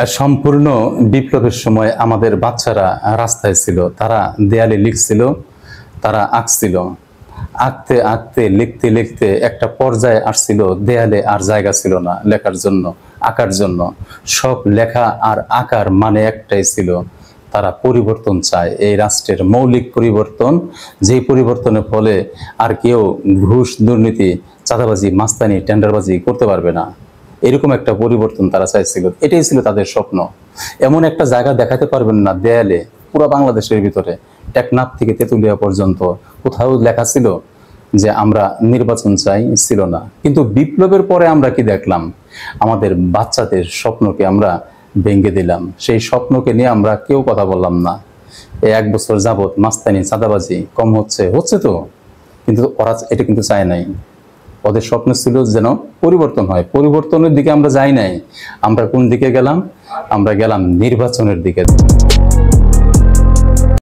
আর সম্পূর্ণ বিপ্লবের সময় আমাদের বাচ্চারা রাস্তায় ছিল, তারা দেয়ালে লিখছিল, তারা আঁকছিল, আঁকতে আঁকতে লিখতে লিখতে একটা পর্যায়ে আসছিল দেয়ালে আর জায়গা ছিল না লেখার জন্য, আঁকার জন্য। সব লেখা আর আঁকার মানে একটাই ছিল, তারা পরিবর্তন চায়, এই রাষ্ট্রের মৌলিক পরিবর্তন, যেই পরিবর্তনের ফলে আর কেউ ঘুষ, দুর্নীতি, চাঁদাবাজি, মাস্তানি, টেন্ডারবাজি করতে পারবে না। এরকম একটা পরিবর্তন তারা চাইছিল, এটাই ছিল তাদের স্বপ্ন। এমন একটা জায়গা দেখাতে পারবেন না দেয়ালে পুরো বাংলাদেশের ভিতরে, টেকনাফ থেকে তেঁতুলিয়া পর্যন্ত কোথাও লেখা ছিল যে আমরা নির্বাচন চাই, ছিল না। কিন্তু বিপ্লবের পরে আমরা কি দেখলাম? আমাদের বাচ্চাদের স্বপ্নকে আমরা ভেঙে দিলাম, সেই স্বপ্নকে নিয়ে আমরা কেউ কথা বললাম না। এই 1 বছর যাবৎ মাস্তানি, চাঁদাবাজি কম হচ্ছে তো, কিন্তু ওরা এটা কিন্তু চায় নাই। ওদের স্বপ্ন ছিল যেন পরিবর্তন হয়, পরিবর্তনের দিকে আমরা যাই নাই। আমরা কোন দিকে গেলাম? আমরা গেলাম নির্বাচনের দিকে।